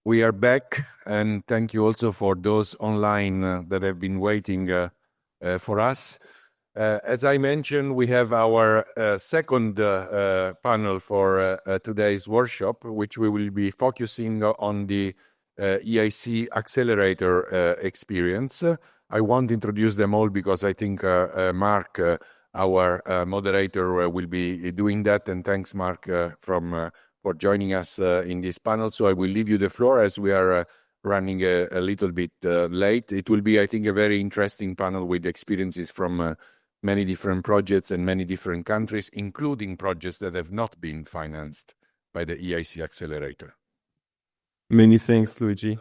We are back, and thank you also for those online that have been waiting for us. As I mentioned, we have our second panel for today's workshop, which we will be focusing on the EIC Accelerator experience. I won't introduce them all because I think Mark, our moderator, will be doing that. And thanks, Mark, for joining us in this panel. So I will leave you the floor as we are running a little bit late. It will be, I think, a very interesting panel with experiences from many different projects and many different countries, including projects that have not been financed by the EIC Accelerator. Many thanks, Luigi.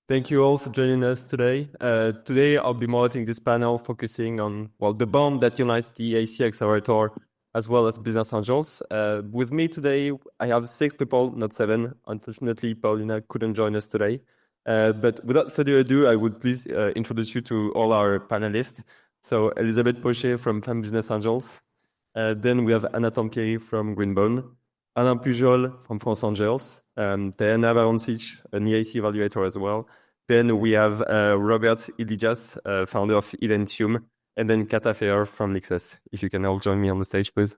Thank you all for joining us today. Today, I'll be moderating this panel focusing on, the bond that unites the EIC Accelerator as well as business angels. With me today, I have 6 people, not 7. Unfortunately, Paulina couldn't join us today. But without further ado, I would please introduce you to all our panelists. So Elisabeth Pauchet from Femmes Business Angels. Then we have Alain Tampieri from Greenbone, Alain Pujol from France Angels, Tajana Barancic, an EIC evaluator as well. Then we have Robert Ilijas, founder of Identyum, and then Kata Feher from Lynxes. If you can all join me on the stage, please.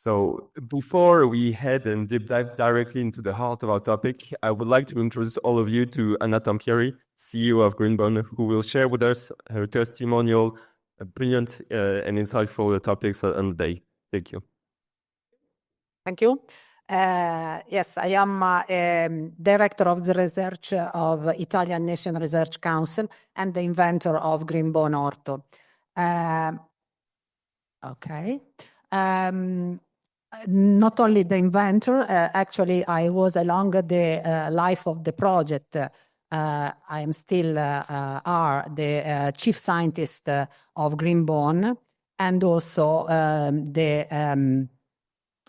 So before we head and deep dive directly into the heart of our topic, I would like to introduce all of you to Alain Tampieri, CEO of Greenbone, who will share with us her testimonial, brilliant and insightful topics on the day. Thank you. Thank you. Yes, I am director of the research of Italian National Research Council and the inventor of Greenbone Orto. Okay. Not only the inventor, actually I was along the life of the project. I am still the chief scientist of Greenbone, and also I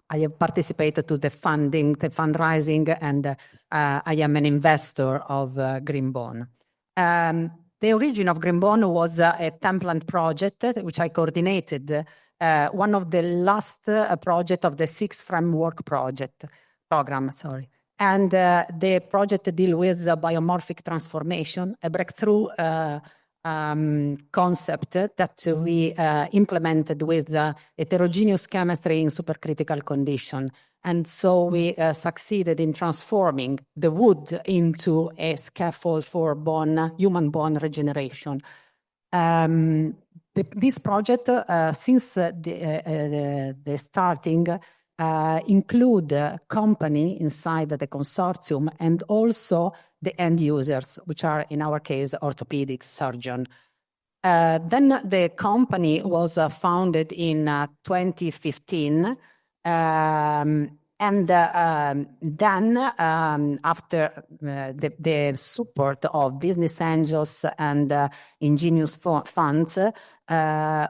have participated to the fundraising, and I am an investor of Greenbone. The origin of Greenbone was a template project which I coordinated. One of the last project of the 6 framework program. And the project deal with biomorphic transformation, a breakthrough concept that we implemented with heterogeneous chemistry in supercritical condition. And so we succeeded in transforming the wood into a scaffold for human bone regeneration. This project, since the starting, include company inside the consortium and also the end users, which are in our case orthopedic surgeon. Then the company was founded in 2015. And then, after the support of business angels and ingenious funds,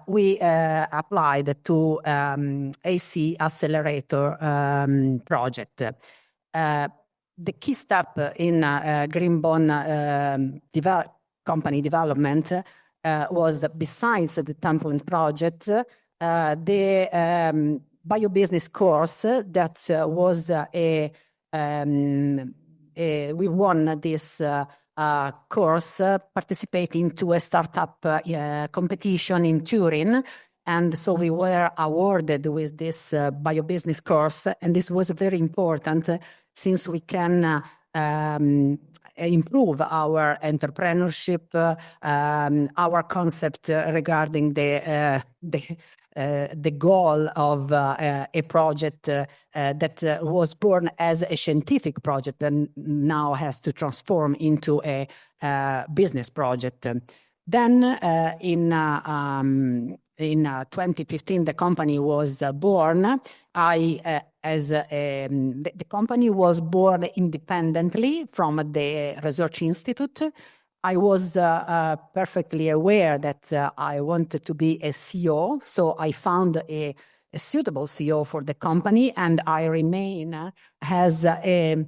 we applied to EIC Accelerator project. The key step in Greenbone company development was, besides the template project, the biobusiness course that was we won this course participating to a startup competition in Turin, and so we were awarded with this biobusiness course, and this was very important since we can improve our entrepreneurship, our concept regarding the goal of a project that was born as a scientific project and now has to transform into a business project. Then in in 2015 the company was born. The company was born independently from the research institute. I was perfectly aware that I wanted to be a CEO, so I found a suitable CEO for the company, and I remain as a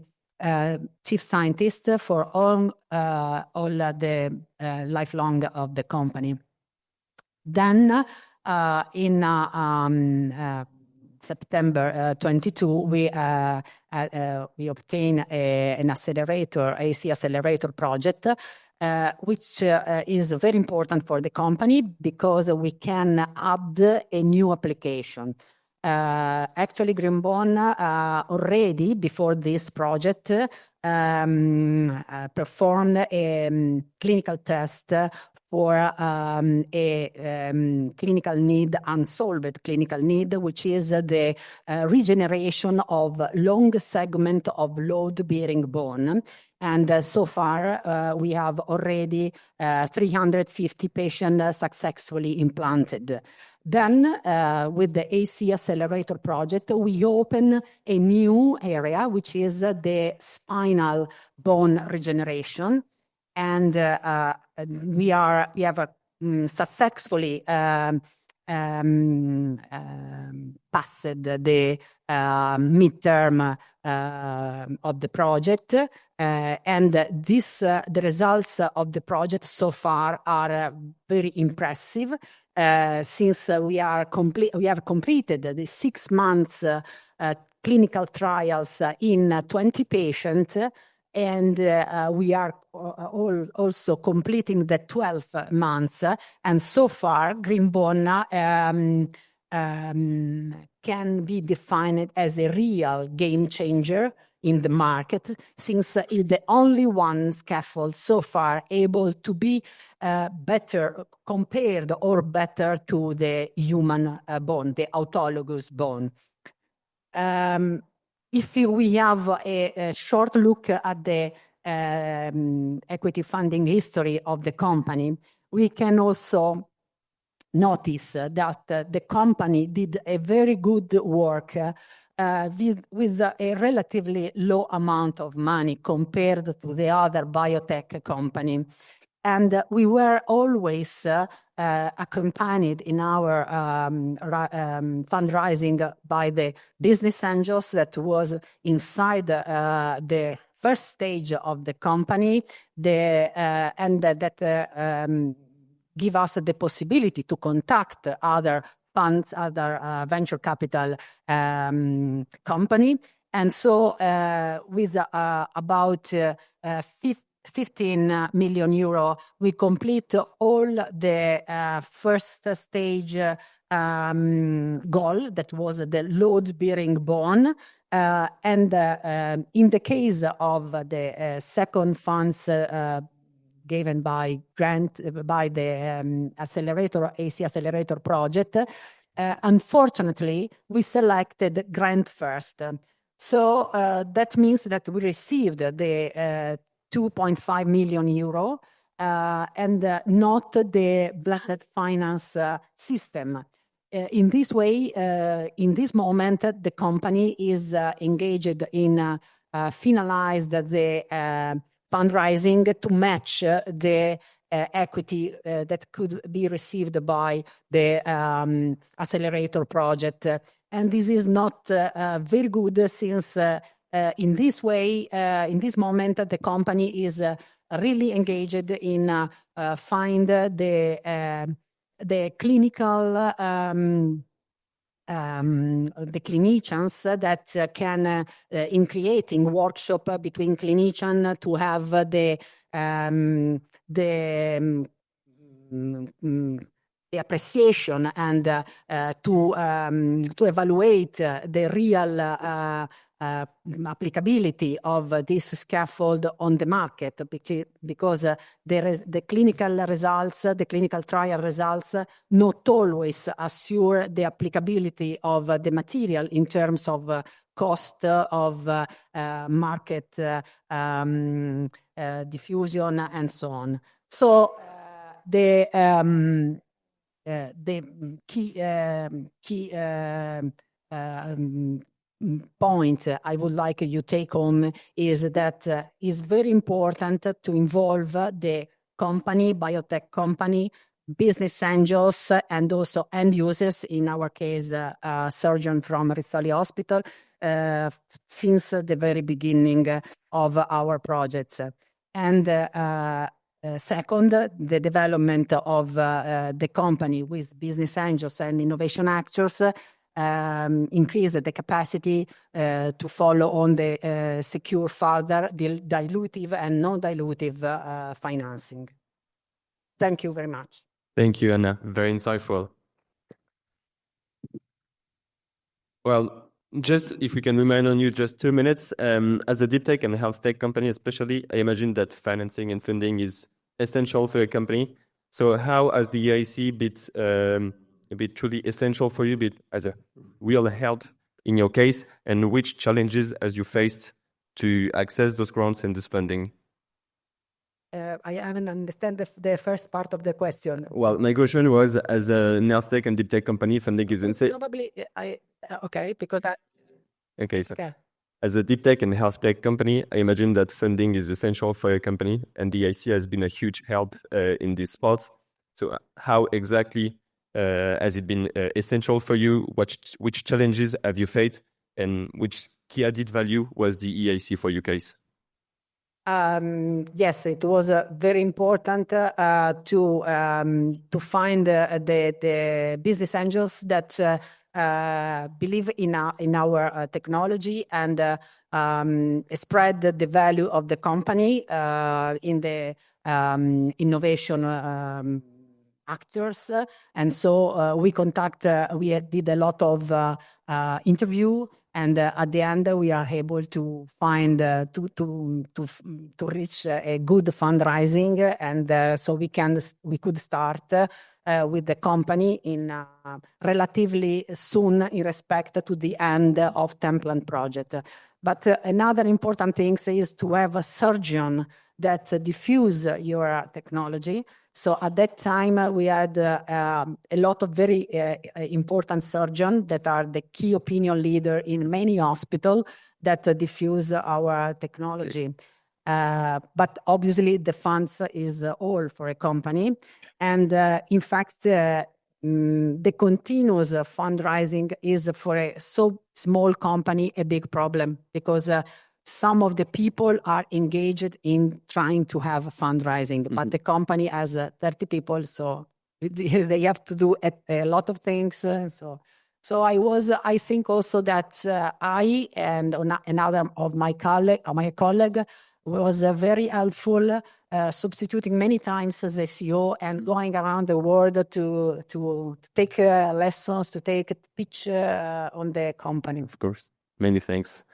chief scientist for all the lifelong of the company. Then in September 22, we obtained an accelerator, EIC Accelerator project, which is very important for the company because we can add a new application. Actually, Greenbone already before this project performed a clinical test for a clinical need, unsolved clinical need, which is the regeneration of long segment of load-bearing bone. And so far, we have already 350 patients successfully implanted. Then, with the EIC Accelerator project, we open a new area, which is the spinal bone regeneration. And we have successfully passed the midterm of the project, and the results of the project so far are very impressive. Since we have completed the 6 months clinical trials in 20 patients, and we are also completing the 12 months. And so far, Greenbone can be defined as a real game changer in the market, since it's the only one scaffold so far able to be better compared or better to the human bone, the autologous bone. If we have a short look at the equity funding history of the company, we can also notice that the company did a very good work with a relatively low amount of money compared to the other biotech company. And we were always accompanied in our fundraising by the business angels that was inside the first stage of the company, and that give us the possibility to contact other funds, other venture capital company. And so with about 15 million euro, we complete all the first stage goal, that was the load-bearing bone. And in the case of the second funds given by grant by the accelerator, EIC Accelerator project, unfortunately, we selected grant first. So that means that we received the 2.5 million euro and not the blended finance system. In this way, in this moment, the company is engaged in finalize the fundraising to match the equity that could be received by the accelerator project. And this is not very good, since in this way, in this moment, the company is really engaged in find the clinical the clinicians that can in creating workshop between clinicians to have the appreciation and to evaluate the real applicability of this scaffold on the market, because there is the clinical results, the clinical trial results not always assure the applicability of the material in terms of cost of market diffusion and so on. So the key point I would like you take home is that it's very important to involve the company, biotech company, business angels, and also end users, in our case, a surgeon from Rizzoli Hospital, since the very beginning of our projects. And second, the development of the company with business angels and innovation actors increase the capacity to follow on the secure further dilutive and non-dilutive financing. Thank you very much. Thank you, Anna. Very insightful. Well, just if we can remind on you just 2 minutes, as a deep tech and health tech company especially, I imagine that financing and funding is essential for a company. So how has the EIC been truly essential for you, as a real help in your case, and which challenges has you faced to access those grants and this funding? I haven't understand the first part of the question. Well, my question was, as a health tech and deep tech company, funding is insane. Probably, okay, because that... Okay, so Okay. as a deep tech and health tech company, I imagine that funding is essential for a company, and the EIC has been a huge help in this spot. So how exactly has it been essential for you? Which challenges have you faced, and which key added value was the EIC for your case? Yes, it was very important to find the business angels that believe in our technology and spread the value of the company in the innovation actors. And so we did a lot of interview. And at the end, we are able to find to reach a good fundraising, and so we could start with the company in relatively soon, in respect to the end of Templant project. But another important thing is to have a surgeon that diffuse your technology. So at that time, we had a lot of very important surgeons that are the key opinion leader in many hospitals that diffuse our technology. But obviously, the funds is all for a company. And in fact, the continuous fundraising is for a so small company a big problem, because some of the people are engaged in trying to have fundraising, but the company has 30 people, so they have to do a lot of things. So I think also that I and another of my colleague was very helpful, substituting many times as a CEO and going around the world to take lessons, to take a pitch on the company. Of course. Many thanks.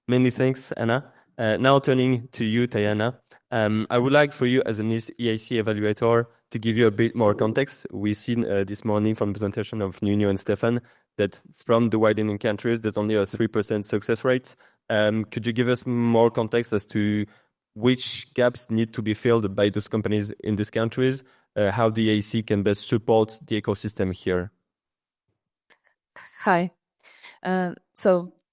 Many thanks, Anna. Now turning to you, Tajana. I would like for you as an EIC evaluator to give you a bit more context. We've seen this morning from the presentation of Nuno and Stefan that from the widening countries, there's only a 3% success rate. Could you give us more context as to which gaps need to be filled by those companies in these countries, how the EIC can best support the ecosystem here? Hi.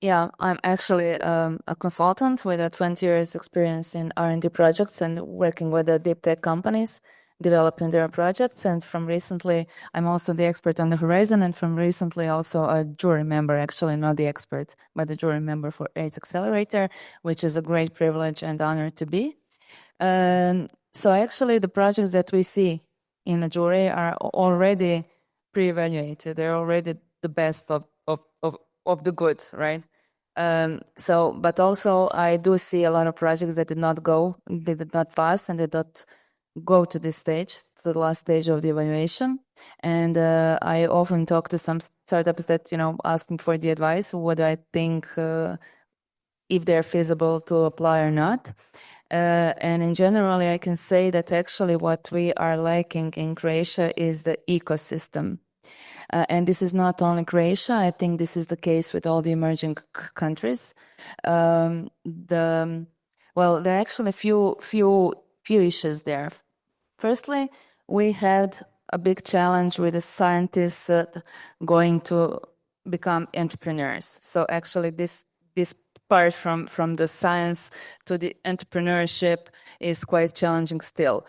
Yeah, I'm actually a consultant with 20 years experience in R&D projects and working with the deep tech companies, developing their projects. And from recently, I'm also the expert on the horizon, and from recently also a jury member, actually not the expert, but the jury member for EIC Accelerator, which is a great privilege and honor to be. So actually the projects that we see in the jury are already pre-evaluated. They're already the best of the good, right? But also I do see a lot of projects that did not pass, and did not go to this stage, to the last stage of the evaluation. And I often talk to some startups that, asking for the advice, what I think, if they're feasible to apply or not. And in general, I can say that actually what we are lacking in Croatia is the ecosystem. And this is not only Croatia. I think this is the case with all the emerging countries. There are actually a few issues there. Firstly, we had a big challenge with the scientists going to become entrepreneurs. So actually this part from the science to the entrepreneurship is quite challenging still.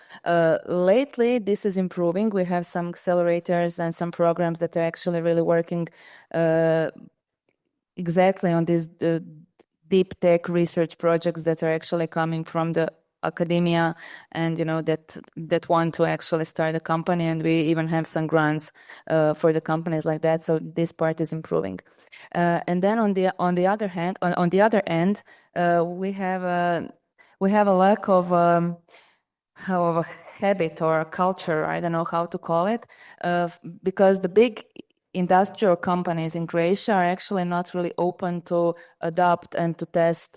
Lately, this is improving. We have some accelerators and some programs that are actually really working exactly on these deep tech research projects that are actually coming from the academia, and that want to actually start a company, and we even have some grants for the companies like that. So this part is improving. And then on the other hand, on the other end, we have a lack of a habit or a culture, I don't know how to call it, because the big industrial companies in Croatia are actually not really open to adopt and to test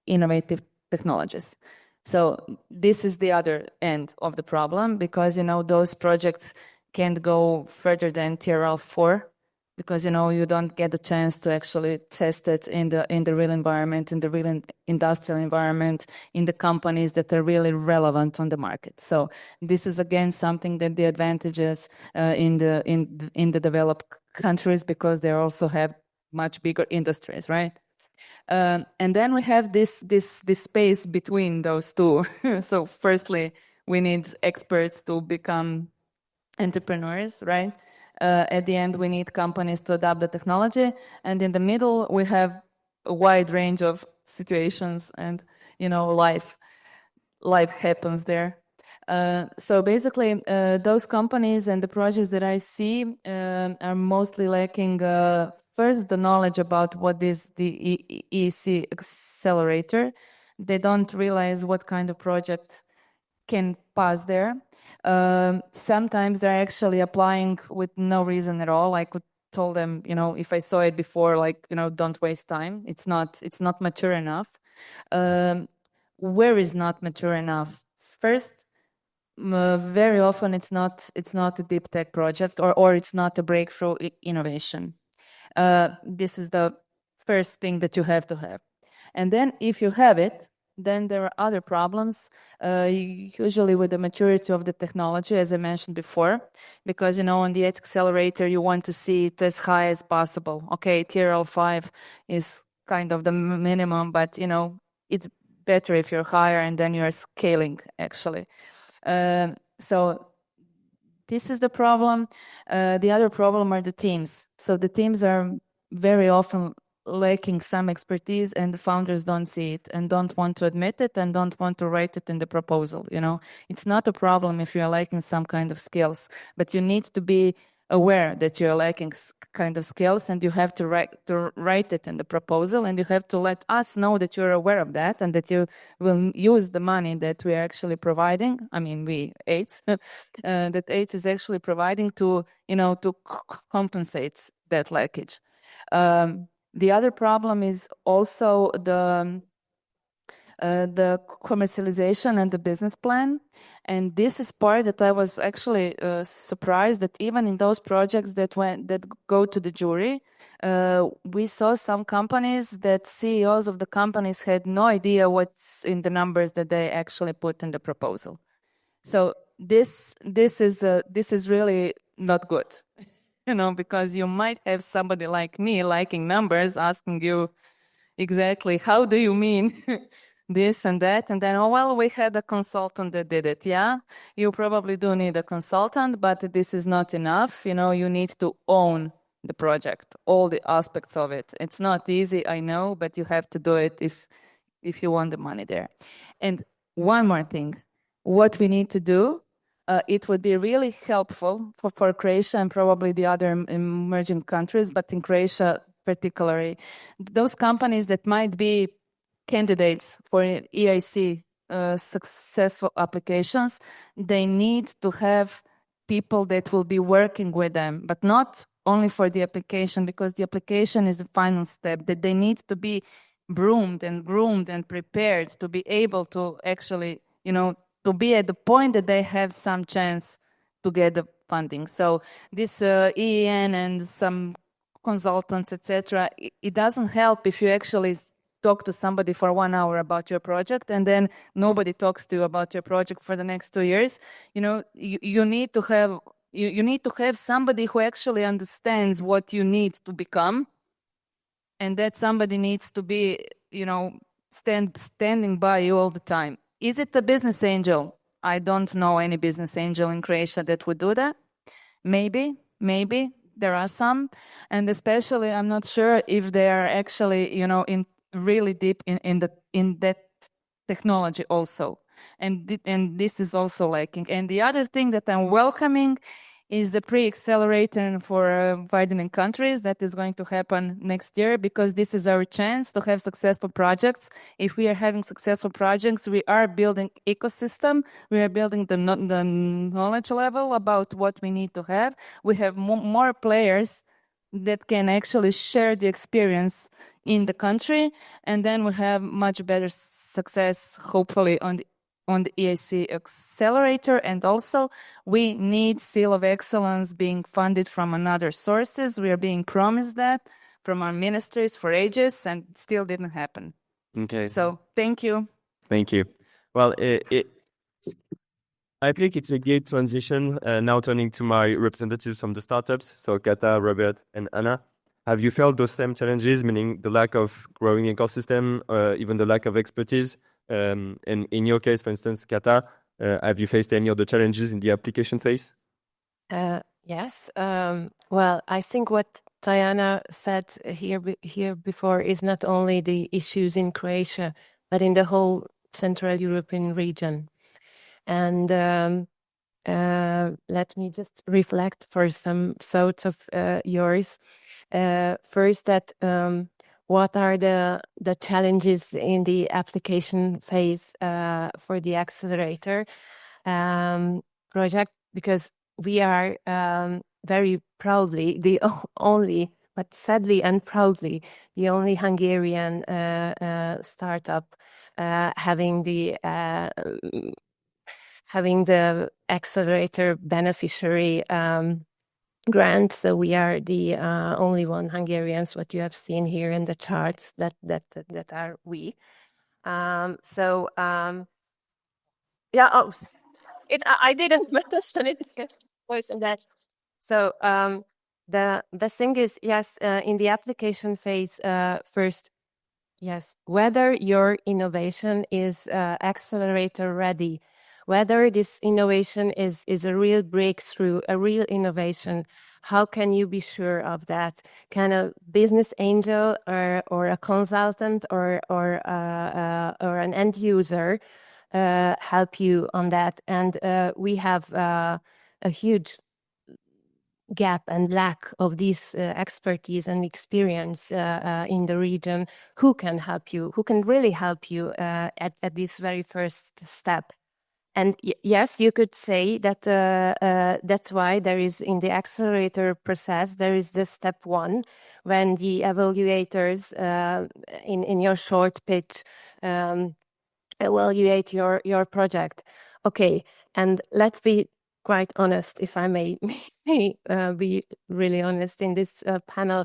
innovative technologies. So this is the other end of the problem, because those projects can't go further than TRL 4, because you don't get the chance to actually test it in the real environment, in the real industrial environment, in the companies that are really relevant on the market. So this is again something that the advantages in the developed countries, because they also have much bigger industries, right? And then we have this space between those two. So firstly, we need experts to become entrepreneurs, right? At the end, we need companies to adopt the technology. And in the middle, we have a wide range of situations, and, life happens there. So basically, those companies and the projects that I see are mostly lacking first the knowledge about what is the EIC Accelerator. They don't realize what kind of project can pass there. Sometimes they're actually applying with no reason at all. I could tell them, if I saw it before, don't waste time. It's not mature enough. Where is not mature enough? First, very often it's not a deep tech project, or it's not a breakthrough innovation. This is the first thing that you have to have. And then if you have it, then there are other problems, usually with the maturity of the technology, as I mentioned before, because, on the EIC Accelerator, you want to see it as high as possible. Okay, TRL 5 is kind of the minimum, but, it's better if you're higher, and then you're scaling, actually. So this is the problem. The other problem are the teams. So the teams are very often lacking some expertise, and the founders don't see it and don't want to admit it and don't want to write it in the proposal. It's not a problem if you're lacking some kind of skills, but you need to be aware that you're lacking kind of skills, and you have to write it in the proposal, and you have to let us know that you're aware of that, and that you will use the money that we are actually providing. I mean, we EIC, that EIC is actually providing to compensate that leakage. The other problem is also the commercialization and the business plan. And this is part that I was actually surprised that even in those projects that go to the jury, we saw some companies that CEOs of the companies had no idea what's in the numbers that they actually put in the proposal. So this is really not good. Because you might have somebody like me liking numbers asking you exactly how do you mean this and that, and then, we had a consultant that did it. Yeah, you probably do need a consultant, but this is not enough. You need to own the project, all the aspects of it. It's not easy, I know, but you have to do it if you want the money there. And one more thing, what we need to do, it would be really helpful for Croatia and probably the other emerging countries, but in Croatia particularly, those companies that might be candidates for EIC successful applications, they need to have people that will be working with them, but not only for the application, because the application is the final step, that they need to be groomed and prepared to be able to actually, to be at the point that they have some chance to get the funding. So this EEN and some consultants, etc., it doesn't help if you actually talk to somebody for 1 hour about your project and then nobody talks to you about your project for the next 2 years. You need to have You need to have somebody who actually understands what you need to become, and that somebody needs to be, standing by you all the time. Is it a business angel? I don't know any business angel in Croatia that would do that. Maybe there are some, and especially I'm not sure if they are actually, in really deep in that technology also. And this is also lacking. And the other thing that I'm welcoming is the pre-accelerator for widening countries that is going to happen next year, because this is our chance to have successful projects. If we are having successful projects, we are building ecosystem, we are building the knowledge level about what we need to have. We have more players that can actually share the experience in the country, and then we have much better success, hopefully, on the EIC Accelerator. And also, we need Seal of Excellence being funded from another sources. We are being promised that from our ministries for ages, and it still didn't happen. Okay. So, thank you. Thank you. Well, I think it's a good transition. Now turning to my representatives from the startups, so Kata, Robert, and Anna. Have you felt those same challenges, meaning the lack of growing ecosystem, even the lack of expertise? And in your case, for instance, Kata, have you faced any other challenges in the application phase? Yes. Well, I think what Tajana said here before is not only the issues in Croatia, but in the whole Central European region. And let me just reflect for some thoughts of yours. First, that what are the challenges in the application phase for the accelerator project? Because we are very proudly the only, but sadly and proudly, the only Hungarian startup having the accelerator beneficiary grant. So we are the only one Hungarians, what you have seen here in the charts, that are we. I didn't mention it in that. So the thing is, yes, in the application phase, first, yes, whether your innovation is accelerator ready, whether this innovation is a real breakthrough, a real innovation, how can you be sure of that? Can a business angel or a consultant or an end user help you on that? And we have a huge gap and lack of this expertise and experience in the region. Who can help you? Who can really help you at this very first step? And yes, you could say that that's why there is, in the accelerator process, there is this step one, when the evaluators in your short pitch evaluate your project. Okay, and let's be quite honest, if I may be really honest in this panel.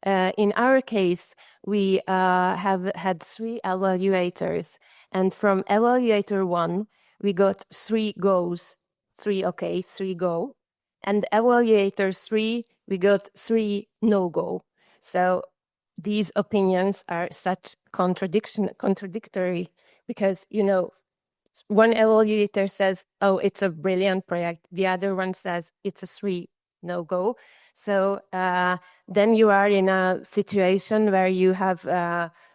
In our case, we have had 3 evaluators, and from evaluator 1, we got 3 goes. 3 go. And evaluator 3, we got 3 no-go. So these opinions are such contradictory, because, one evaluator says, oh, it's a brilliant project. The other one says it's a 3 no-go. So then you are in a situation where you have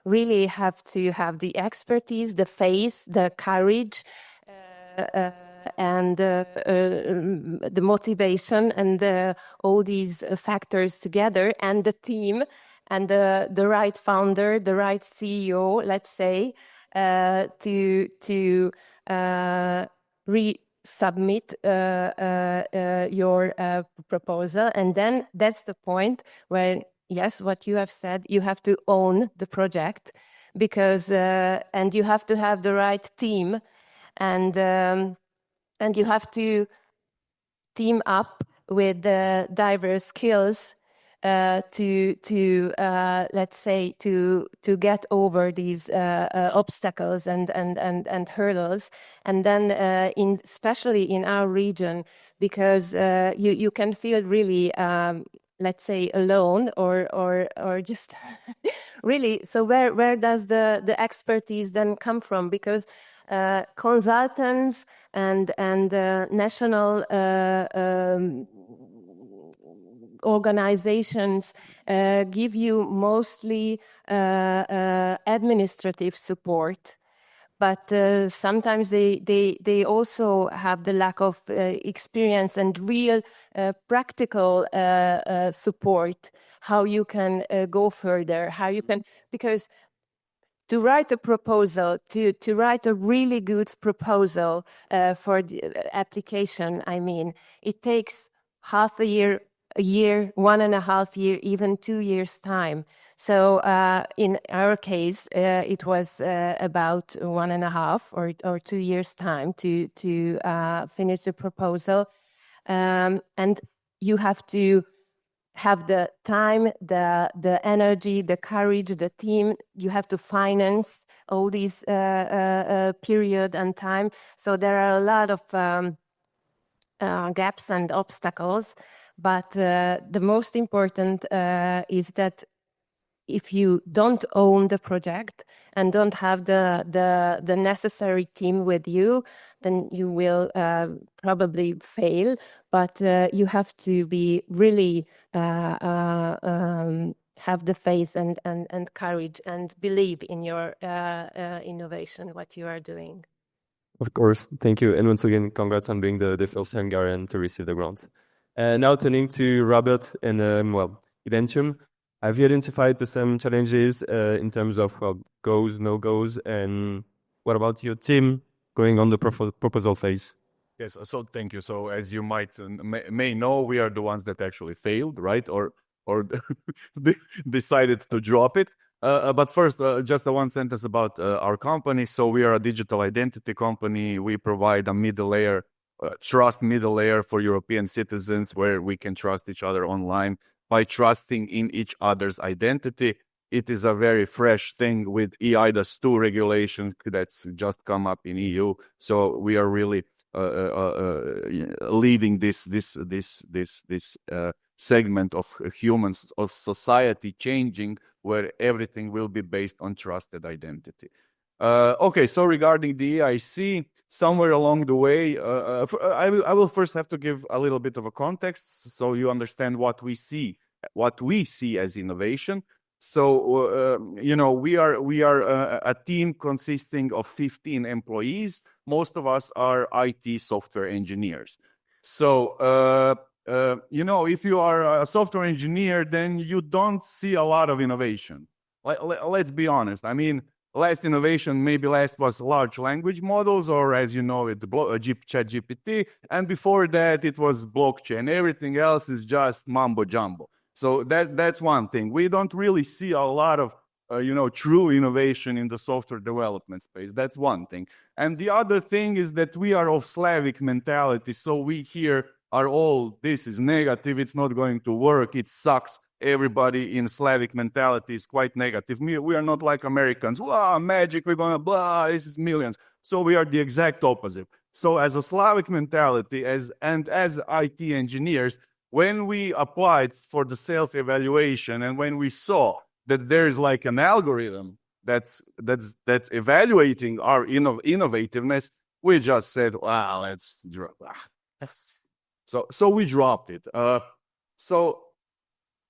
really have to have the expertise, the faith, the courage, and the motivation, and all these factors together, and the team, and the right founder, the right CEO, let's say, to resubmit your proposal. And then that's the point where, yes, what you have said, you have to own the project, because and you have to have the right team, and you have to team up with the diverse skills to let's say to get over these obstacles and hurdles, and then especially in our region, because you can feel really let's say alone or just really. So where does the expertise then come from? Because consultants and national organizations give you mostly administrative support, but sometimes they also have the lack of experience and real practical support, how you can go further, how you can, because to write a proposal, to write a really good proposal for the application, I mean, it takes half a year, 1.5 years, even 2 years time. So in our case, it was about 1.5 or 2 years time to finish the proposal, and you have to have the time, the energy, the courage, the team. You have to finance all these period and time. So there are a lot of gaps and obstacles. But the most important is that if you don't own the project and don't have the necessary team with you, then you will probably fail. But you have to be really have the faith and courage and believe in your innovation, what you are doing. Of course, thank you. And once again, congrats on being the first Hungarian to receive the grant. Now turning to Robert and Identyum. Have you identified the same challenges in terms of goes, no goes, and what about your team going on the proposal phase? Yes, so thank you. So as you may know, we are the ones that actually failed, right? Or decided to drop it. But first, just one sentence about our company. So we are a digital identity company. We provide a middle layer, trust middle layer for European citizens, where we can trust each other online by trusting in each other's identity. It is a very fresh thing with EIDAS 2 regulation that's just come up in EU. So we are really leading this segment of humans, of society changing, where everything will be based on trusted identity. Okay, so regarding the EIC, somewhere along the way, I will first have to give a little bit of a context so you understand what we see as innovation. So we are a team consisting of 15 employees. Most of us are IT software engineers. So if you are a software engineer, then you don't see a lot of innovation. Let's be honest. I mean, last innovation maybe was large language models, or as you know, ChatGPT, and before that it was blockchain. Everything else is just mumbo jumbo. So that's one thing. We don't really see a lot of true innovation in the software development space. That's one thing. And the other thing is that we are of Slavic mentality. So we here are all, this is negative, it's not going to work, it sucks. Everybody in Slavic mentality is quite negative. We are not like Americans. Wow, magic, we're gonna blah, this is millions. So we are the exact opposite. So as a Slavic mentality, as IT engineers, when we applied for the self-evaluation and when we saw that there's like an algorithm that's evaluating our innovativeness, we just said, wow, let's drop. So we dropped it. So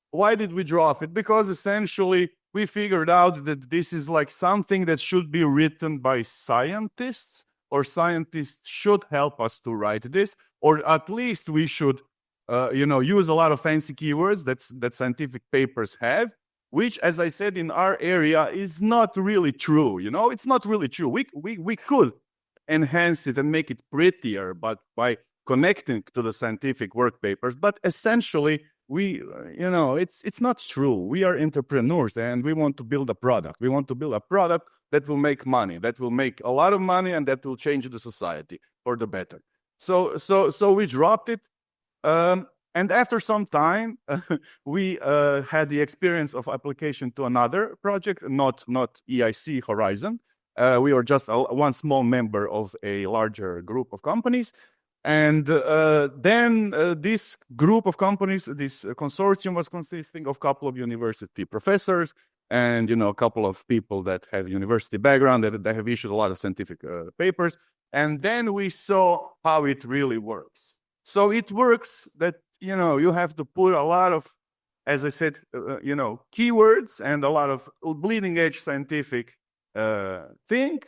why did we drop it? Because essentially we figured out that this is like something that should be written by scientists, or scientists should help us to write this, or at least we should use a lot of fancy keywords that scientific papers have, which, as I said, in our area is not really true. It's not really true. We could enhance it and make it prettier, but by connecting to the scientific work papers. But essentially, it's not true. We are entrepreneurs and we want to build a product. We want to build a product that will make money, that will make a lot of money, and that will change the society for the better. So we dropped it. And after some time, we had the experience of application to another project, not EIC Horizon. We were just one small member of a larger group of companies. And then this group of companies, this consortium was consisting of a couple of university professors and, a couple of people that have university background, that have issued a lot of scientific papers. And then we saw how it really works. So it works that, you have to put a lot of, as I said, keywords and a lot of bleeding edge scientific thing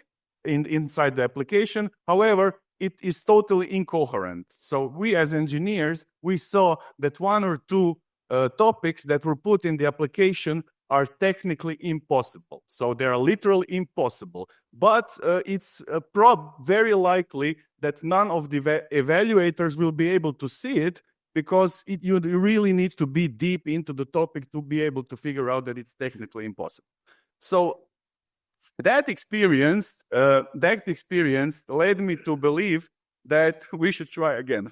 inside the application. However, it is totally incoherent. So we as engineers, we saw that one or two topics that were put in the application are technically impossible. So they are literally impossible. But it's very likely that none of the evaluators will be able to see it, because you really need to be deep into the topic to be able to figure out that it's technically impossible. So that experience led me to believe that we should try again.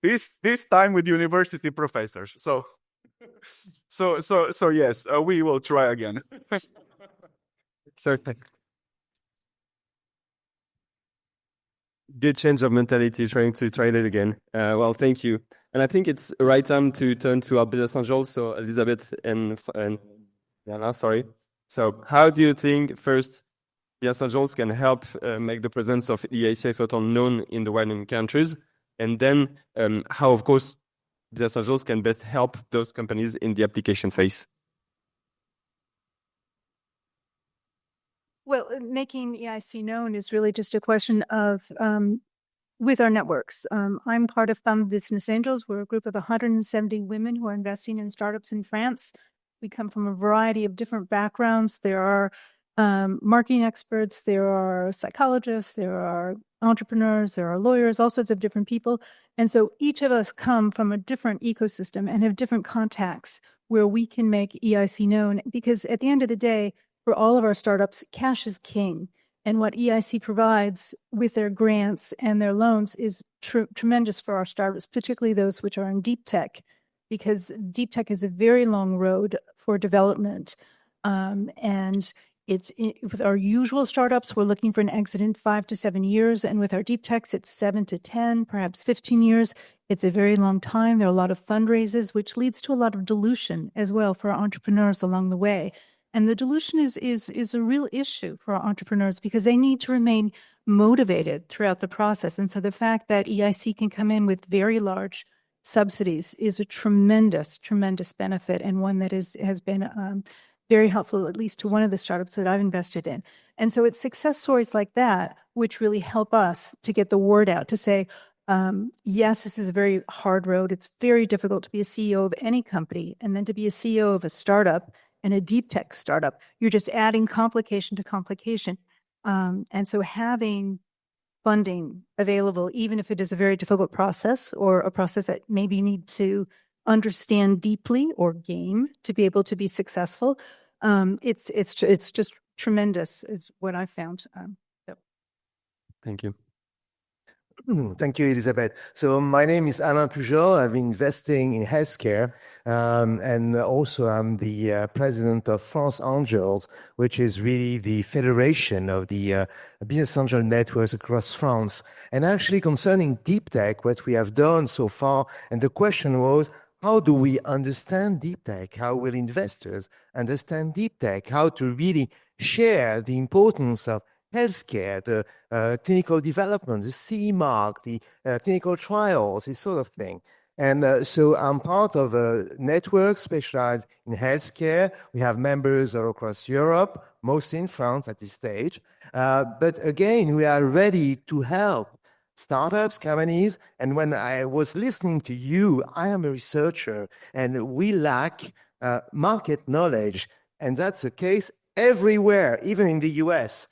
This time with university professors. So yes, we will try again. Certainly. Good change of mentality, trying to try it again. Well, thank you. And I think it's the right time to turn to our business angels. So Elizabeth and Jana, sorry. So how do you think, first, business angels can help make the presence of EIC Accelerator known in the widening countries? And then how, of course, business angels can best help those companies in the application phase? Well, making EIC known is really just a question of with our networks. I'm part of Femmes Business Angels. We're a group of 170 women who are investing in startups in France. We come from a variety of different backgrounds. There are marketing experts, there are psychologists, there are entrepreneurs, there are lawyers, all sorts of different people. And so each of us come from a different ecosystem and have different contacts where we can make EIC known. Because at the end of the day, for all of our startups, cash is king. And what EIC provides with their grants and their loans is tremendous for our startups, particularly those which are in deep tech, because deep tech is a very long road for development. And with our usual startups, we're looking for an exit in 5 to 7 years. And with our deep techs, it's 7 to 10, perhaps 15 years. It's a very long time. There are a lot of fundraisers, which leads to a lot of dilution as well for our entrepreneurs along the way. And the dilution is a real issue for our entrepreneurs because they need to remain motivated throughout the process. And so the fact that EIC can come in with very large subsidies is a tremendous, tremendous benefit, and one that has been very helpful, at least to one of the startups that I've invested in. And so it's success stories like that which really help us to get the word out, to say, yes, this is a very hard road. It's very difficult to be a CEO of any company, and then to be a CEO of a startup and a deep tech startup, you're just adding complication to complication. And so having funding available, even if it is a very difficult process or a process that maybe you need to understand deeply or game to be able to be successful, it's just tremendous is what I found. Thank you. Thank you, Elizabeth. So my name is Alain Pujol. I've been investing in healthcare, and also I'm the president of France Angels, which is really the federation of the business angel networks across France. And actually concerning deep tech, what we have done so far, and the question was, how do we understand deep tech? How will investors understand deep tech? How to really share the importance of healthcare, the clinical development, the CE mark, the clinical trials, this sort of thing. And so I'm part of a network specialized in healthcare. We have members all across Europe, mostly in France at this stage. But again, we are ready to help startups, companies. And when I was listening to you, I am a researcher, and we lack market knowledge. And that's the case everywhere, even in the US.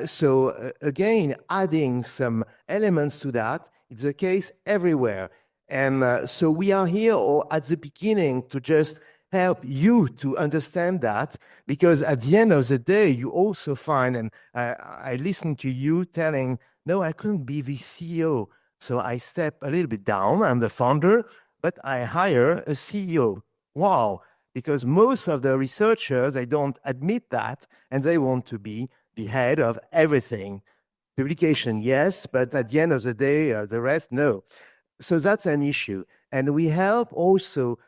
So again, adding some elements to that, it's the case everywhere. And so we are here at the beginning to just help you to understand that, because at the end of the day, you also find, and I listened to you telling, no, I couldn't be the CEO. So I step a little bit down. I'm the founder, but I hire a CEO. Wow. Because most of the researchers, they don't admit that, and they want to be the head of everything. Publication, yes, but at the end of the day, the rest, no. So that's an issue. And we help also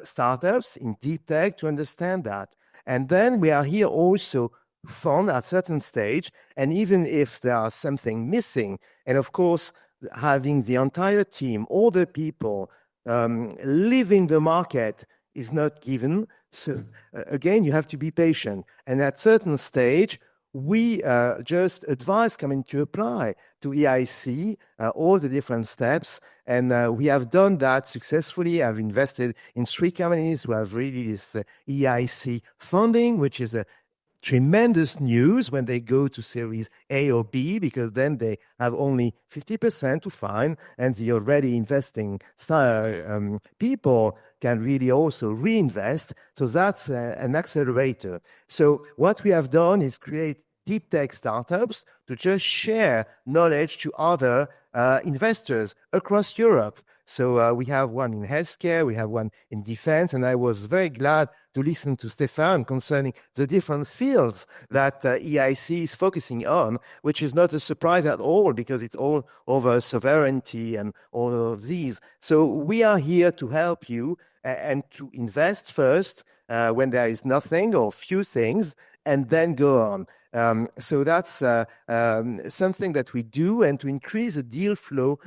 startups in deep tech to understand that. And then we are here also fund at certain stage, and even if there are something missing, and of course, having the entire team, all the people leaving the market is not given. So again, you have to be patient. And at certain stage, we just advise coming to apply to EIC, all the different steps. And we have done that successfully. I've invested in 3 companies who have really this EIC funding, which is a tremendous news when they go to Series A or B, because then they have only 50% to find, and the already investing people can really also reinvest. So that's an accelerator. So what we have done is create deep tech startups to just share knowledge to other investors across Europe. So we have one in healthcare, we have one in defense, and I was very glad to listen to Stefan concerning the different fields that EIC is focusing on, which is not a surprise at all because it's all over sovereignty and all of these. So we are here to help you and to invest first when there is nothing or few things, and then go on. So that's something that we do. And to increase the deal flow,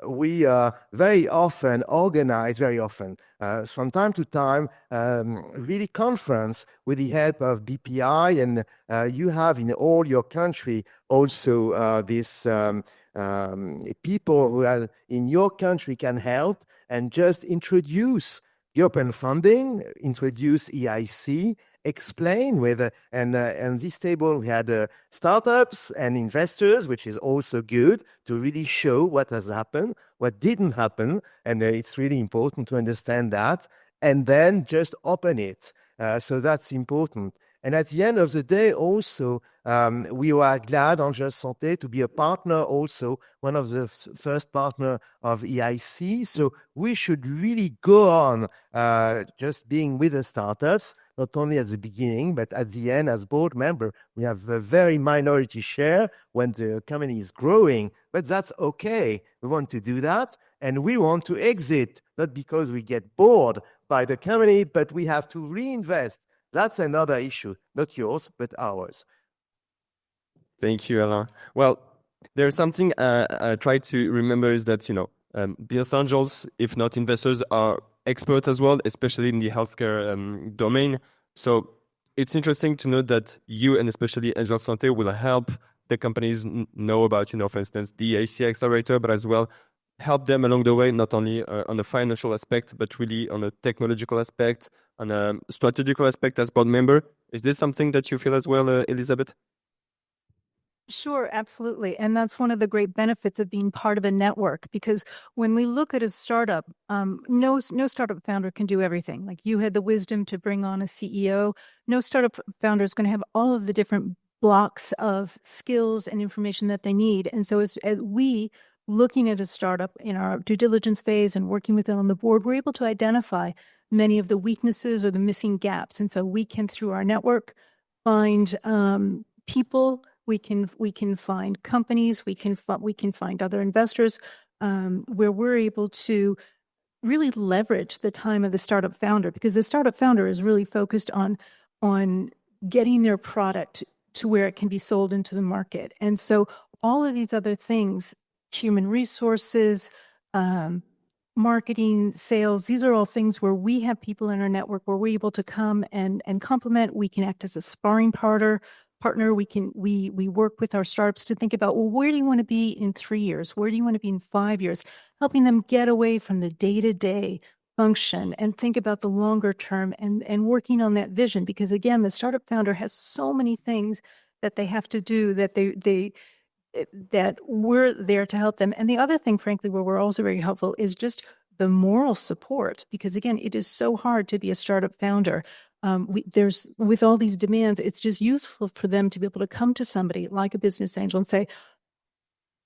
we very often organize, from time to time, really conference with the help of BPI. And you have in all your country also this people who are in your country can help and just introduce European funding, introduce EIC, explain with, and this table we had startups and investors, which is also good to really show what has happened, what didn't happen, and it's really important to understand that, and then just open it. So that's important. And at the end of the day, also, we were glad, Angels Santé, to be a partner also, one of the first partner of EIC. So we should really go on just being with the startups, not only at the beginning, but at the end as board member. We have a very minority share when the company is growing, but that's okay. We want to do that, and we want to exit, not because we get bored by the company, but we have to reinvest. That's another issue, not yours, but ours. Thank you, Alain. Well, there's something I try to remember is that, business angels, if not investors, are experts as well, especially in the healthcare domain. So it's interesting to know that you, and especially Angel Santé, will help the companies know about, for instance, the EIC Accelerator, but as well help them along the way, not only on the financial aspect, but really on a technological aspect, on a strategical aspect as board member. Is this something that you feel as well, Elizabeth? Sure, absolutely. And that's one of the great benefits of being part of a network, because when we look at a startup, no startup founder can do everything. Like you had the wisdom to bring on a CEO. No startup founder is going to have all of the different blocks of skills and information that they need. And so as we looking at a startup in our due diligence phase and working with them on the board, we're able to identify many of the weaknesses or the missing gaps. And so we can, through our network, find people. We can find companies. We can find other investors where we're able to really leverage the time of the startup founder, because the startup founder is really focused on getting their product to where it can be sold into the market. And so all of these other things, human resources, marketing, sales, these are all things where we have people in our network where we're able to come and complement. We can act as a sparring partner. We work with our startups to think about, well, where do you want to be in 3 years? Where do you want to be in 5 years? Helping them get away from the day-to-day function and think about the longer term and working on that vision. Because again, the startup founder has so many things that they have to do that we're there to help them. And the other thing, frankly, where we're also very helpful is just the moral support, because again, it is so hard to be a startup founder. With all these demands, it's just useful for them to be able to come to somebody like a business angel and say,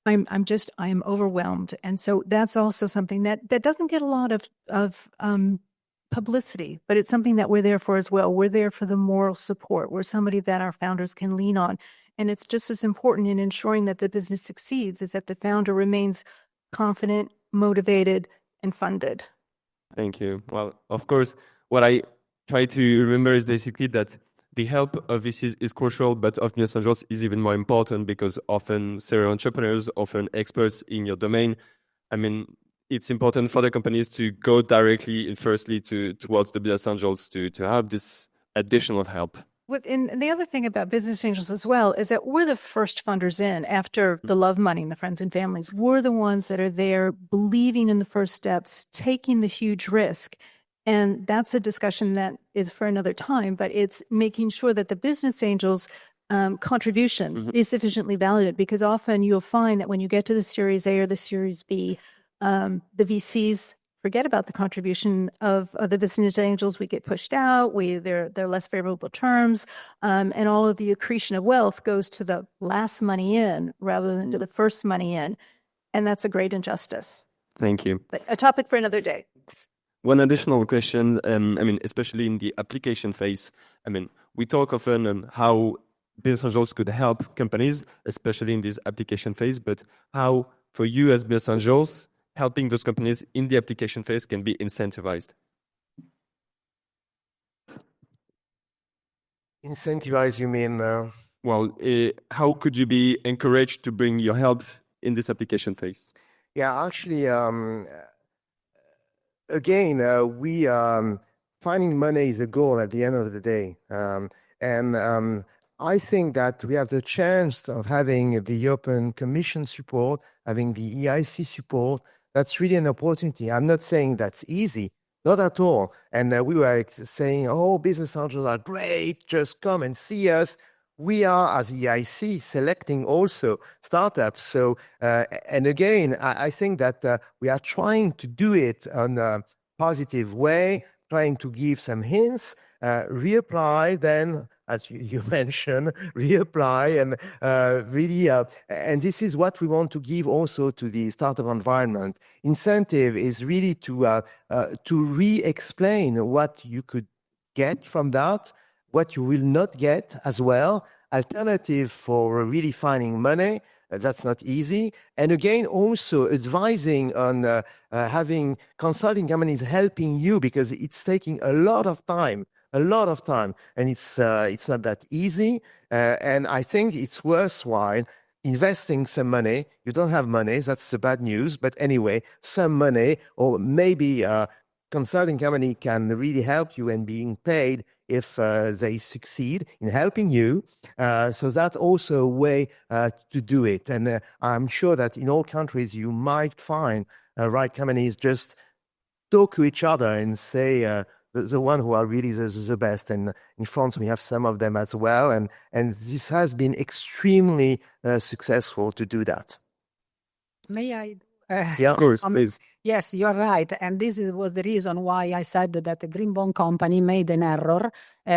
I am overwhelmed. And so that's also something that doesn't get a lot of publicity, but it's something that we're there for as well. We're there for the moral support. We're somebody that our founders can lean on. And it's just as important in ensuring that the business succeeds is that the founder remains confident, motivated, and funded. Thank you. Well, of course, what I try to remember is basically that the help of VCs is crucial, but of business angels is even more important because often serial entrepreneurs, often experts in your domain. I mean, it's important for the companies to go directly and firstly towards the business angels to have this additional help. And the other thing about business angels as well is that we're the first funders in after the love money and the friends and families. We're the ones that are there believing in the first steps, taking the huge risk. And that's a discussion that is for another time, but it's making sure that the business angels' contribution is sufficiently valued, because often you'll find that when you get to the Series A or the Series B, the VCs forget about the contribution of the business angels. We get pushed out. They're less favorable terms, and all of the accretion of wealth goes to the last money in rather than to the first money in, and that's a great injustice. Thank you. A topic for another day. One additional question, especially in the application phase, we talk often on how business angels could help companies, especially in this application phase, but how, for you as business angels, helping those companies in the application phase can be incentivized? Incentivize, you mean? How could you be encouraged to bring your help in this application phase? Yeah, actually, again, we finding money is the goal at the end of the day. And I think that we have the chance of having the European Commission support, having the EIC support. That's really an opportunity. I'm not saying that's easy, not at all. And we were saying, oh, business angels are great, just come and see us. We are, as EIC, selecting also startups. So, and again, I think that we are trying to do it in a positive way, trying to give some hints, reapply then, as you mentioned, reapply and really, and this is what we want to give also to the startup environment. Incentive is really to re-explain what you could get from that, what you will not get as well, alternative for really finding money. That's not easy. And again, also advising on having consulting companies helping you, because it's taking a lot of time, and it's not that easy. And I think it's worthwhile investing some money. You don't have money, that's the bad news. But anyway, some money, or maybe a consulting company can really help you and being paid if they succeed in helping you. So that's also a way to do it. And I'm sure that in all countries, you might find right companies just talk to each other and say the one who are really the best. And in France, we have some of them as well. And this has been extremely successful to do that. May I? Yeah, of course, please. Yes, you're right. And this was the reason why I said that the Greenbone company made an error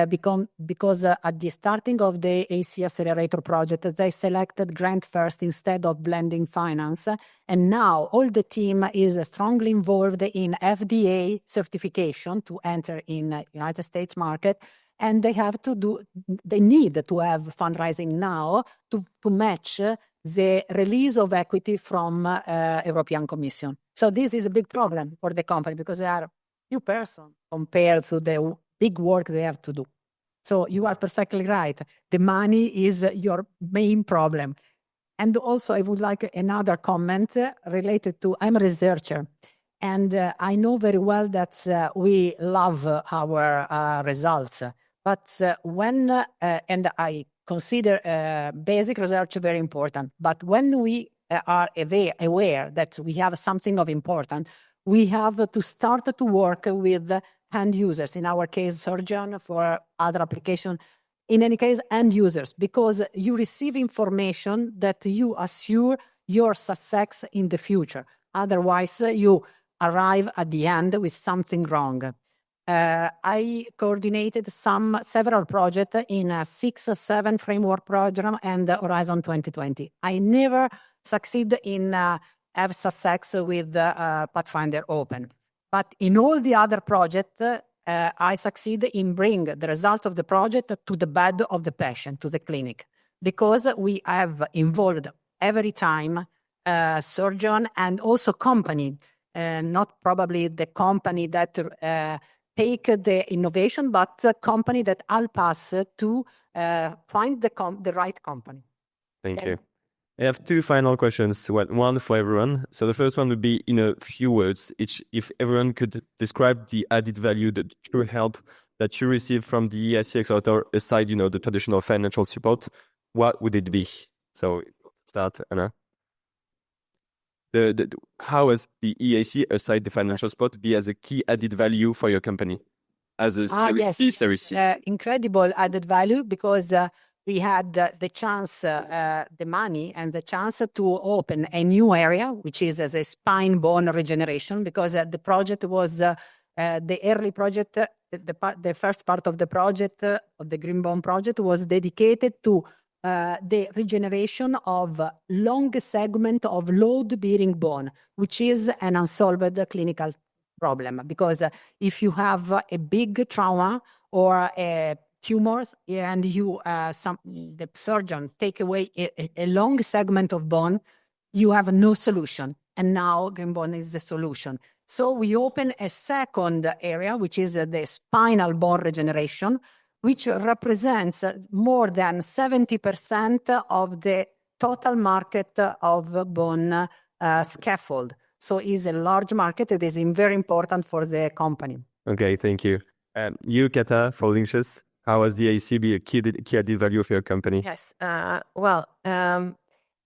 because at the starting of the EIC Accelerator project, they selected grant first instead of blending finance. And now all the team is strongly involved in FDA certification to enter in United States market. And they need to have fundraising now to match the release of equity from European Commission. So this is a big problem for the company because they are few persons compared to the big work they have to do. So you are perfectly right. The money is your main problem. And also I would like another comment related to, I'm a researcher. And I know very well that we love our results. But when, and I consider basic research very important, but when we are aware that we have something of important, we have to start to work with end users, in our case, surgeon, for other application, in any case, end users, because you receive information that you assure your success in the future. Otherwise, you arrive at the end with something wrong. I coordinated several projects in a 6-7 framework program and Horizon 2020. I never succeed in have success with Pathfinder Open, but in all the other projects, I succeed in bring the result of the project to the bed of the patient, to the clinic, because we have involved every time surgeon and also company, not probably the company that take the innovation, but the company that help us to find the right company. Thank you. I have two final questions, one for everyone. So the first one would be in a few words, if everyone could describe the added value, the true help that you receive from the EIC Accelerator aside, the traditional financial support, what would it be? So start, Anna. How has the EIC, aside the financial support, be as a key added value for your company? As a Series C? Incredible added value, because we had the chance, the money and the chance to open a new area, which is as a spine bone regeneration, because the project was the early project, the first part of the project, of the Greenbone project, was dedicated to the regeneration of long segment of load-bearing bone, which is an unsolved clinical problem. Because if you have a big trauma or a tumors and the surgeon take away a long segment of bone, you have no solution. And now Greenbone is the solution. So we open a second area, which is the spinal bone regeneration, which represents more than 70% of the total market of bone scaffold. So it's a large market. It is very important for the company. Okay, thank you. You, Kata, for Lynxes, how has the EIC be a key added value for your company? Yes,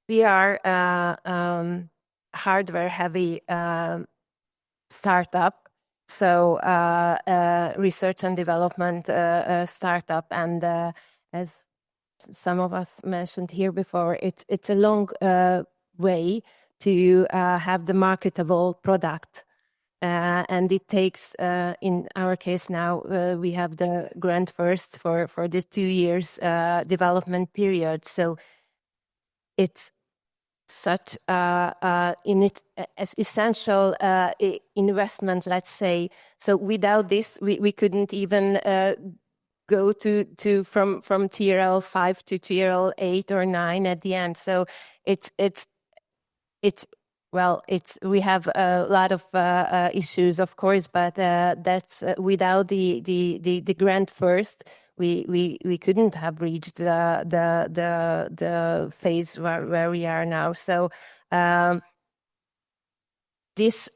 we are hardware-heavy startup, so research and development startup, and as some of us mentioned here before, it's a long way to have the marketable product. And it takes, in our case now, we have the grant first for this 2 years development period. So it's such essential investment, let's say. So without this, we couldn't even go from TRL 5 to TRL 8 or 9 at the end. So we have a lot of issues, of course, but that's without the grant first, we couldn't have reached the phase where we are now. So this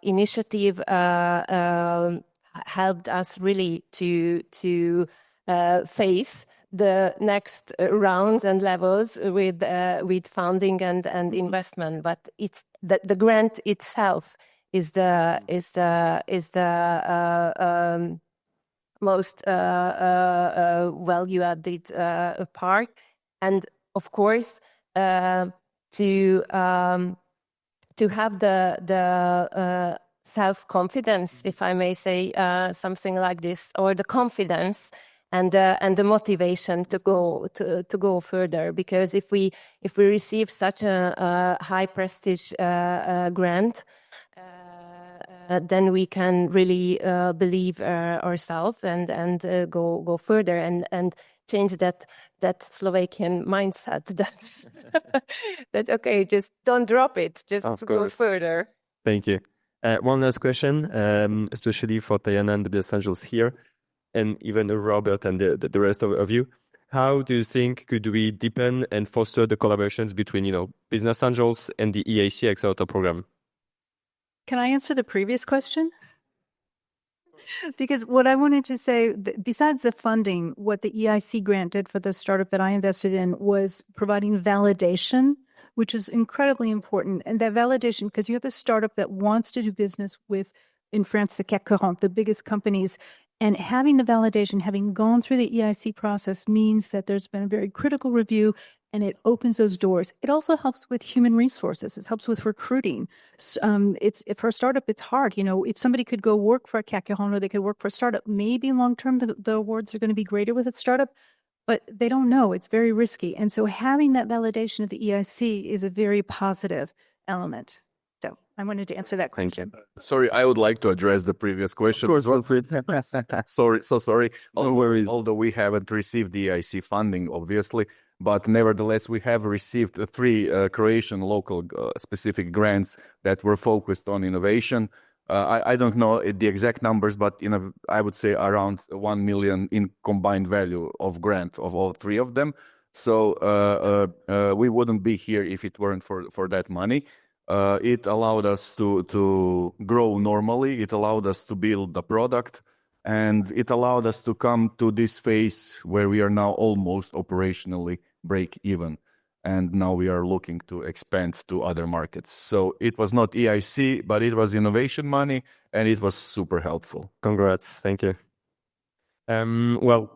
initiative helped us really to face the next rounds and levels with funding and investment, but it's the grant itself is the most value added part, and of course to have the self-confidence, if I may say something like this, or the confidence and the motivation to go further. Because if we receive such a high prestige grant, then we can really believe ourselves and go further and change that Slovakian mindset that okay, just don't drop it, just go further. Thank you. One last question, especially for Tajana and the business angels here, and even Robert and the rest of you. How do you think could we deepen and foster the collaborations between, business angels and the EIC Accelerator program? Can I answer the previous question? Because what I wanted to say, besides the funding, what the EIC grant did for the startup that I invested in was providing validation, which is incredibly important. And that validation, because you have a startup that wants to do business with, in France, the CAC 40, the biggest companies, and having the validation, having gone through the EIC process, means that there's been a very critical review and it opens those doors. It also helps with human resources. It helps with recruiting. For a startup, it's hard. You know, if somebody could go work for a Kakeron or they could work for a startup, maybe long term the awards are going to be greater with a startup, but they don't know. It's very risky. And so having that validation of the EIC is a very positive element. So I wanted to answer that question. Thank you. Sorry, I would like to address the previous question. Of course, feel free. Sorry. No worries. Although we haven't received the EIC funding, obviously, but nevertheless, we have received 3 Croatian local specific grants that were focused on innovation. I don't know the exact numbers, but I would say around 1 million in combined value of grant of all 3 of them. So we wouldn't be here if it weren't for that money. It allowed us to grow normally. It allowed us to build the product, and it allowed us to come to this phase where we are now almost operationally break even. And now we are looking to expand to other markets. So it was not EIC, but it was innovation money, and it was super helpful. Congrats. Thank you. Well,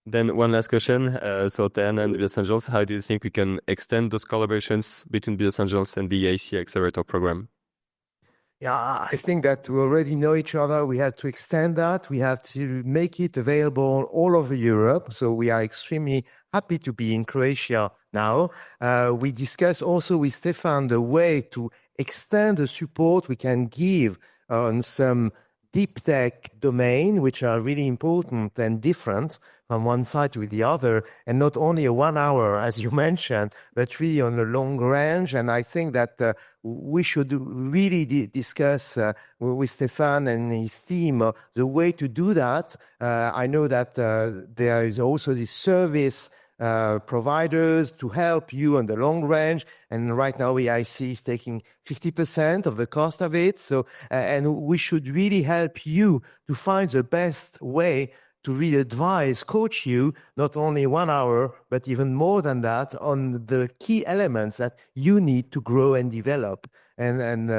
then one last question. So Tajana and Business Angels, how do you think we can extend those collaborations between Business Angels and the EIC Accelerator program? Yeah, I think that we already know each other. We have to extend that. We have to make it available all over Europe. So we are extremely happy to be in Croatia now. We discuss also with Stefan the way to extend the support we can give on some deep tech domain, which are really important and different from one side to the other, and not only a 1 hour, as you mentioned, but really on a long range. And I think that we should really discuss with Stefan and his team the way to do that. I know that there is also this service providers to help you on the long range. And right now, EIC is taking 50% of the cost of it. So, and we should really help you to find the best way to really advise, coach you, not only 1 hour, but even more than that, on the key elements that you need to grow and develop. And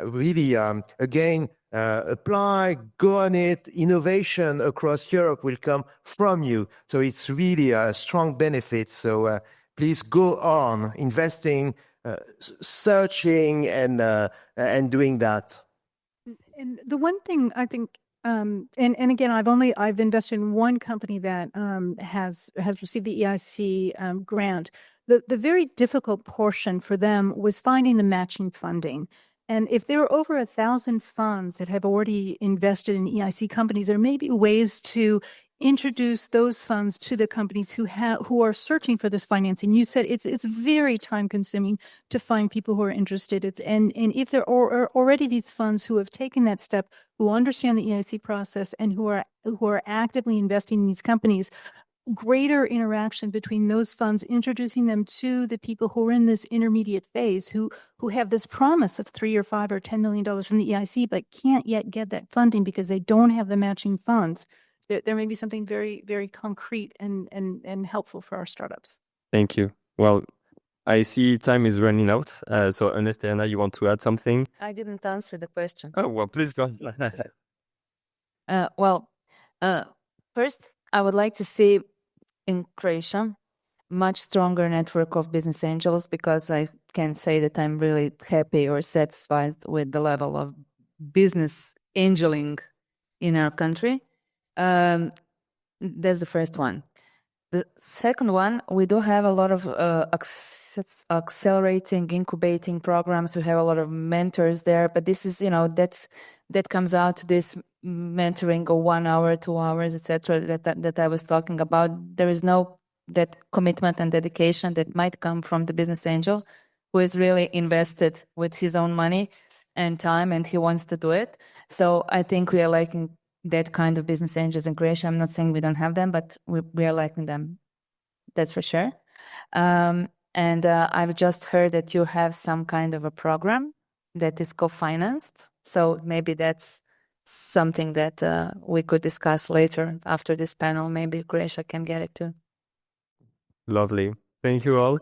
really, again, apply, go on it. Innovation across Europe will come from you. So it's really a strong benefit. So please go on investing, searching, and doing that. And the one thing I think, and again, I've invested in one company that has received the EIC grant. The very difficult portion for them was finding the matching funding. And if there are over 1,000 funds that have already invested in EIC companies, there may be ways to introduce those funds to the companies who are searching for this financing. You said it's very time consuming to find people who are interested. And if there are already these funds who have taken that step, who understand the EIC process, and who are actively investing in these companies, greater interaction between those funds, introducing them to the people who are in this intermediate phase, who have this promise of $3 or $5 or $10 million from the EIC, but can't yet get that funding because they don't have the matching funds. There may be something very, very concrete and helpful for our startups. Thank you. Well, I see time is running out. So unless Tajana, you want to add something? I didn't answer the question. Oh, well, please go. First, I would like to see in Croatia much stronger network of business angels, because I can say that I'm really happy or satisfied with the level of business angeling in our country. That's the first one. The second one, we do have a lot of accelerating, incubating programs. We have a lot of mentors there, but this is, that comes out to this mentoring of 1 hour, 2 hours, etc. that I was talking about. There is no that commitment and dedication that might come from the business angel who is really invested with his own money and time, and he wants to do it. So I think we are liking that kind of business angels in Croatia. I'm not saying we don't have them, but we are liking them. That's for sure. And I've just heard that you have some kind of a program that is co-financed. So maybe that's something that we could discuss later after this panel. Maybe Croatia can get it too. Lovely. Thank you all.